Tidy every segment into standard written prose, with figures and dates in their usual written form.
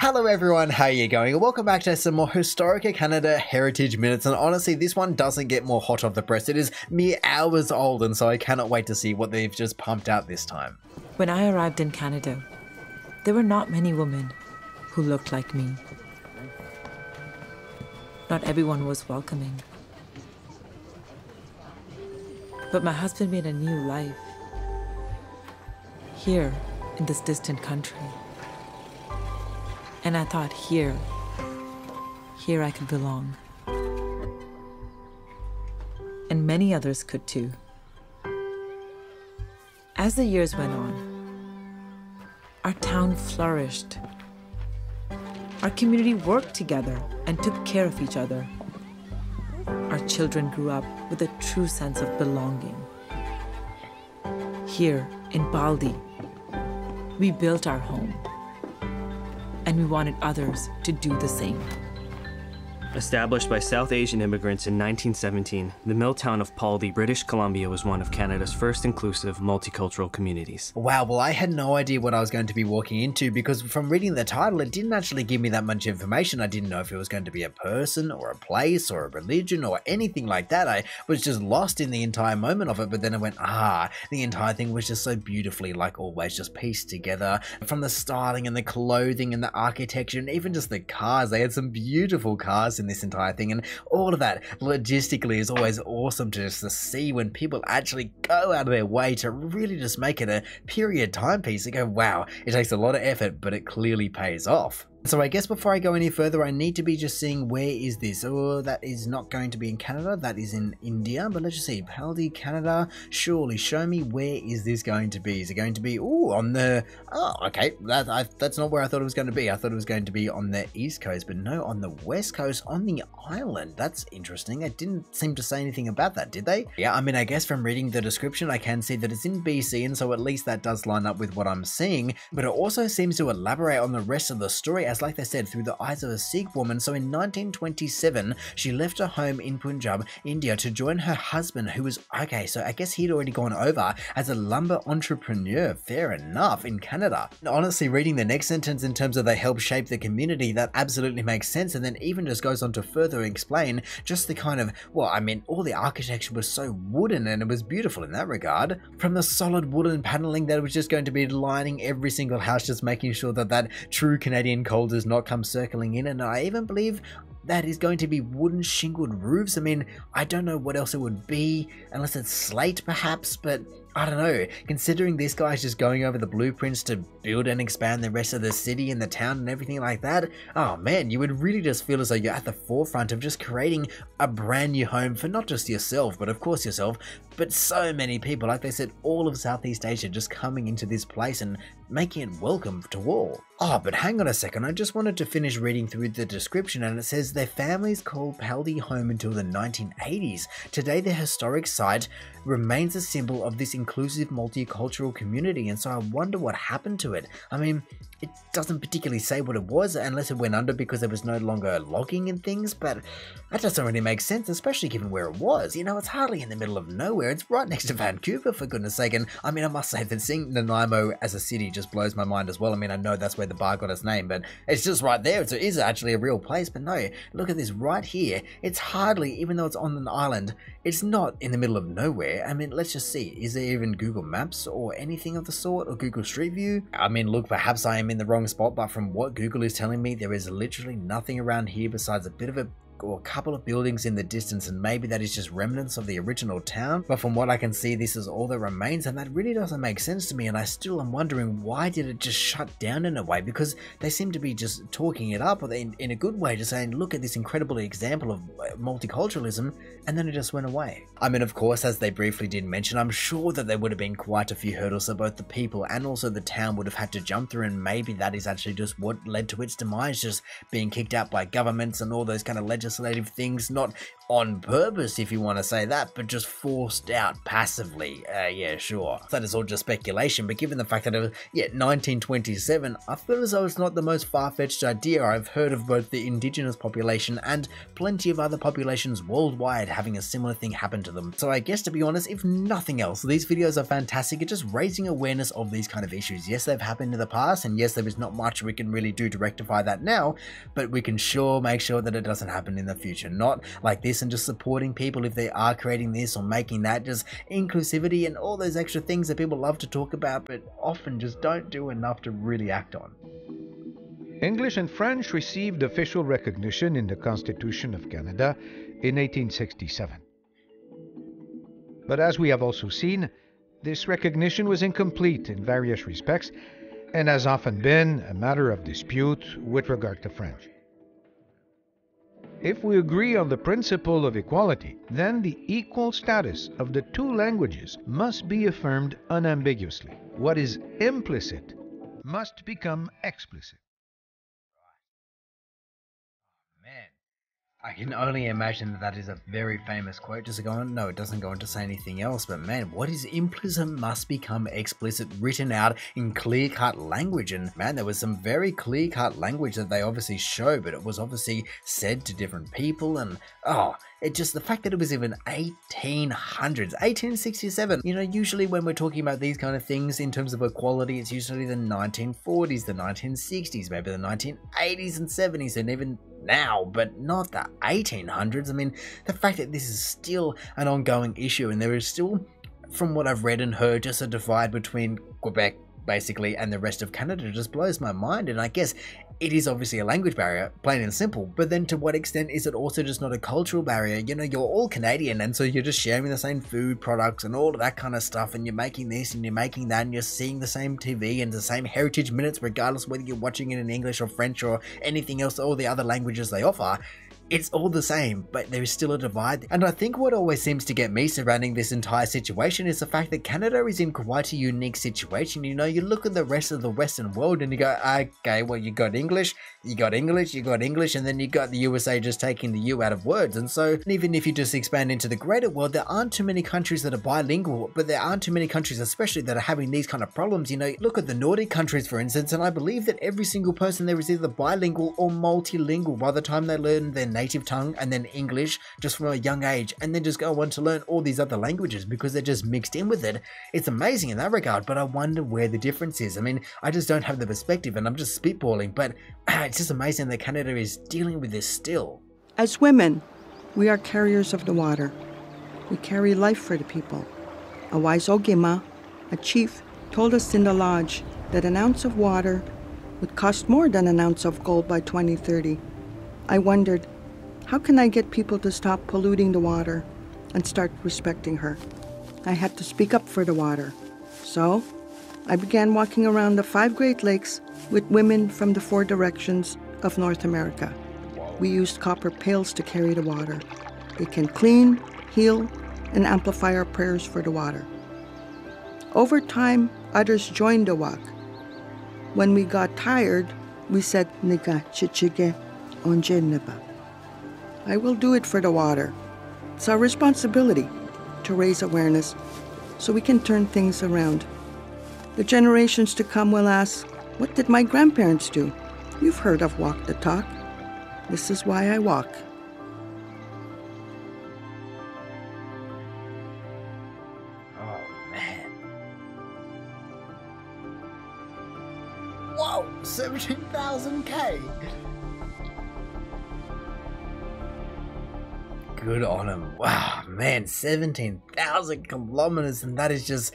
Hello everyone, how are you going? Welcome back to some more Historica Canada Heritage Minutes, and honestly this one doesn't get more hot off the press. It is mere hours old, and so I cannot wait to see what they've just pumped out this time. When I arrived in Canada, there were not many women who looked like me. Not everyone was welcoming. But my husband made a new life here in this distant country. And I thought here I could belong. And many others could too. As the years went on, our town flourished. Our community worked together and took care of each other. Our children grew up with a true sense of belonging. Here in Baldi, we built our home. And we wanted others to do the same. Established by South Asian immigrants in 1917, the mill town of Baldi, British Columbia was one of Canada's first inclusive multicultural communities. Wow, well I had no idea what I was going to be walking into, because from reading the title it didn't actually give me that much information. I didn't know if it was going to be a person or a place or a religion or anything like that. I was just lost in the entire moment of it, but then I went, the entire thing was just so beautifully, like always, just pieced together. From the styling and the clothing and the architecture and even just the cars. They had some beautiful cars in this entire thing, and all of that logistically is always awesome to just to see when people actually go out of their way to really just make it a period timepiece. You go, wow, it takes a lot of effort, but it clearly pays off. So I guess before I go any further, I need to be just seeing, where is this? Oh, that is not going to be in Canada, that is in India, but let's just see, Baldi, Canada, surely show me, where is this going to be? Is it going to be, on the, okay, that's not where I thought it was going to be. I thought it was going to be on the east coast, but no, on the west coast, on the island. That's interesting. It didn't seem to say anything about that, did they? Yeah, I mean, I guess from reading the description, I can see that it's in BC, and so at least that does line up with what I'm seeing, but it also seems to elaborate on the rest of the story, as like they said, through the eyes of a Sikh woman. So in 1927, she left her home in Punjab, India, to join her husband, who was, okay, so I guess he'd already gone over as a lumber entrepreneur, fair enough, in Canada. Honestly, reading the next sentence in terms of they help shape the community, that absolutely makes sense, and then even just goes on to further explain just the kind of, well, I mean, all the architecture was so wooden, and it was beautiful in that regard. From the solid wooden paneling that was just going to be lining every single house, just making sure that that true Canadian cold does not come circling in, and I even believe that is going to be wooden shingled roofs. I mean, I don't know what else it would be, unless it's slate perhaps, but I don't know. Considering this guy's just going over the blueprints to build and expand the rest of the city and the town and everything like that, oh man, you would really just feel as though you're at the forefront of just creating a brand new home for not just yourself, but of course yourself, but so many people. Like they said, all of Southeast Asia just coming into this place and making it welcome to all. Oh, but hang on a second, I just wanted to finish reading through the description, and it says their families called Baldi home until the 1980s. Today, the historic site remains a symbol of this inclusive multicultural community, and so I wonder what happened to it. I mean, it doesn't particularly say what it was, unless it went under because there was no longer logging and things, but that doesn't really make sense, especially given where it was. You know, it's hardly in the middle of nowhere. It's right next to Vancouver, for goodness sake. And I mean, I must say that seeing Nanaimo as a city just blows my mind as well. I mean, I know that's where the bar got its name, but it's just right there. It is actually a real place, but no, look at this right here. It's hardly, even though it's on an island, it's not in the middle of nowhere. I mean, let's just see. Is there even Google Maps or anything of the sort, or Google Street View? I mean, look, perhaps I am in the wrong spot, but from what Google is telling me, there is literally nothing around here besides a bit of a or a couple of buildings in the distance, and maybe that is just remnants of the original town, but from what I can see, this is all that remains, and that really doesn't make sense to me. And I still am wondering, why did it just shut down in a way? Because they seem to be just talking it up in a good way, just saying, look at this incredible example of multiculturalism, and then it just went away. I mean, of course, as they briefly did mention, I'm sure that there would have been quite a few hurdles that both the people and also the town would have had to jump through, and maybe that is actually just what led to its demise, just being kicked out by governments and all those kind of legislative things not on purpose, if you want to say that, but just forced out passively. Yeah, sure. That is all just speculation, but given the fact that it was, 1927, I feel as though it's not the most far-fetched idea. I've heard of both the indigenous population and plenty of other populations worldwide having a similar thing happen to them. So I guess, to be honest, if nothing else, these videos are fantastic at just raising awareness of these kind of issues. Yes, they've happened in the past, and yes, there is not much we can really do to rectify that now, but we can sure make sure that it doesn't happen in the future. Not like this and just supporting people if they are creating this or making that, just inclusivity and all those extra things that people love to talk about but often just don't do enough to really act on. English and French received official recognition in the Constitution of Canada in 1867. But as we have also seen, this recognition was incomplete in various respects and has often been a matter of dispute with regard to French. If we agree on the principle of equality, then the equal status of the two languages must be affirmed unambiguously. What is implicit must become explicit. Man, I can only imagine that that is a very famous quote. Does it go on? No, it doesn't go on to say anything else, but man, what is implicit must become explicit, written out in clear-cut language. And man, there was some very clear-cut language that they obviously show, but it was obviously said to different people, and it just, the fact that it was even 1800s, 1867, you know, usually when we're talking about these kind of things in terms of equality, it's usually the 1940s, the 1960s, maybe the 1980s and 70s, and even now, but not the 1800s. I mean, the fact that this is still an ongoing issue, and there is still, from what I've read and heard, just a divide between Quebec, basically, and the rest of Canada just blows my mind. And I guess it is obviously a language barrier, plain and simple, but then to what extent is it also just not a cultural barrier? You know, you're all Canadian, and so you're just sharing the same food products and all of that kind of stuff, and you're making this and you're making that, and you're seeing the same TV and the same heritage minutes, regardless whether you're watching it in English or French or anything else, all the other languages they offer. It's all the same, but there is still a divide. And I think what always seems to get me surrounding this entire situation is the fact that Canada is in quite a unique situation. You know, you look at the rest of the Western world and you go, okay, well, you got English, you got English, you got English, and then you got the USA just taking the U out of words. And so even if you just expand into the greater world, there aren't too many countries that are bilingual, but there aren't too many countries especially that are having these kind of problems. You know, look at the Nordic countries, for instance, and I believe that every single person there is either bilingual or multilingual by the time they learn their native tongue and then English just from a young age, and then just go on to learn all these other languages because they're just mixed in with it. It's amazing in that regard, but I wonder where the difference is. I mean, I just don't have the perspective and I'm just spitballing, but it's just amazing that Canada is dealing with this still. As women, we are carriers of the water. We carry life for the people. A wise Ogema, a chief, told us in the lodge that an ounce of water would cost more than an ounce of gold by 2030. I wondered, how can I get people to stop polluting the water and start respecting her? I had to speak up for the water. So I began walking around the 5 Great Lakes with women from the 4 directions of North America. We used copper pails to carry the water. It can clean, heal, and amplify our prayers for the water. Over time, others joined the walk. When we got tired, we said, Nika chichige onjeneba. I will do it for the water. It's our responsibility to raise awareness so we can turn things around. The generations to come will ask, what did my grandparents do? You've heard of walk the talk. This is why I walk. Oh, man. Whoa, 17,000K. Good on him. Wow, man, 17,000 kilometers, and that is just,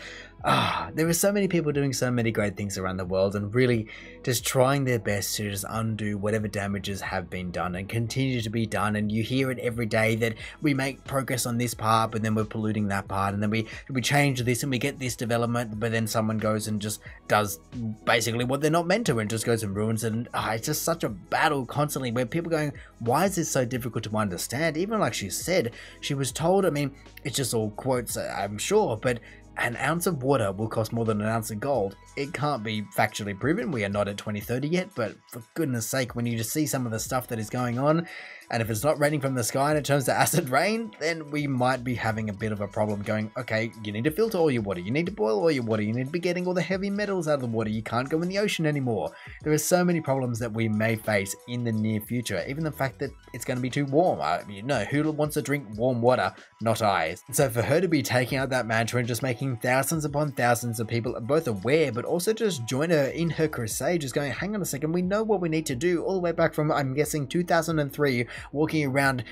there are so many people doing so many great things around the world and really just trying their best to just undo whatever damages have been done and continue to be done. And you hear it every day that we make progress on this part, but then we're polluting that part, and then we change this and we get this development, but then someone goes and just does basically what they're not meant to and just goes and ruins it. And it's just such a battle constantly where people are going, why is this so difficult to understand? Even like she said, she was told, I mean, it's just all quotes, I'm sure, but an ounce of water will cost more than an ounce of gold. It can't be factually proven. We are not at 2030 yet, but for goodness sake, when you just see some of the stuff that is going on, and if it's not raining from the sky and it turns to acid rain, then we might be having a bit of a problem going, okay, you need to filter all your water, you need to boil all your water, you need to be getting all the heavy metals out of the water, you can't go in the ocean anymore. There are so many problems that we may face in the near future, even the fact that it's going to be too warm. Who wants to drink warm water? Not I. So for her to be taking out that mantra and just making thousands upon thousands of people both aware, but also just join her in her crusade, just going, hang on a second, we know what we need to do, all the way back from, I'm guessing, 2003, walking around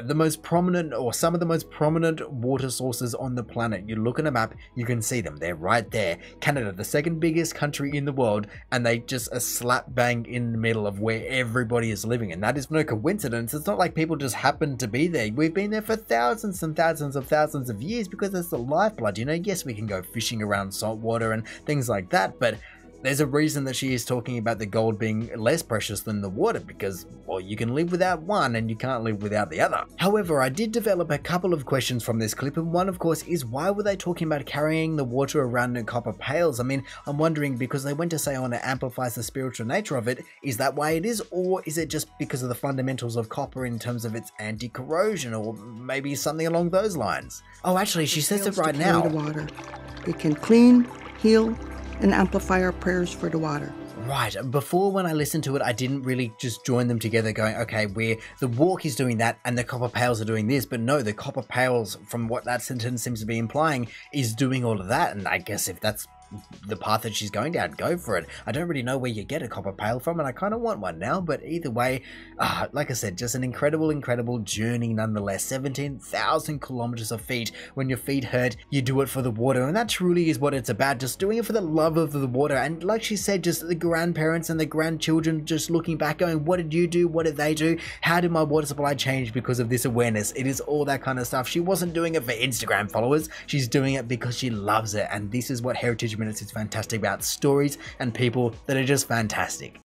the most prominent, or some of the most prominent water sources on the planet. You look at a map, you can see them. They're right there. Canada, the second biggest country in the world, and they just are slap bang in the middle of where everybody is living. And that is no coincidence. It's not like people just happen to be there. We've been there for thousands and thousands of years because it's the lifeblood. Yes, we can go fishing around salt water and things like that, but there's a reason that she is talking about the gold being less precious than the water, because, well, you can live without one and you can't live without the other. However, I did develop a couple of questions from this clip, and one, of course, is why were they talking about carrying the water around in copper pails? I mean, I'm wondering, because they went to say, it amplifies the spiritual nature of it, is that why it is, or is it just because of the fundamentals of copper in terms of its anti-corrosion, or maybe something along those lines? Oh, actually, she says it right now. The water. It can clean, heal, and amplify our prayers for the water. Right, before when I listened to it, I didn't really just join them together going, okay, where the walk is doing that and the copper pails are doing this, but no, the copper pails, from what that sentence seems to be implying, is doing all of that, and I guess if that's the path that she's going down, go for it. I don't really know where you get a copper pail from, and I kind of want one now, but either way, like I said, just an incredible journey nonetheless. 17,000 kilometers of feet. When your feet hurt, you do it for the water, and that truly is what it's about, just doing it for the love of the water. And like she said, just the grandparents and the grandchildren just looking back going, what did you do? What did they do? How did my water supply change because of this awareness? It is all that kind of stuff. She wasn't doing it for Instagram followers, she's doing it because she loves it, and this is what Heritage Minutes is fantastic about: stories and people that are just fantastic.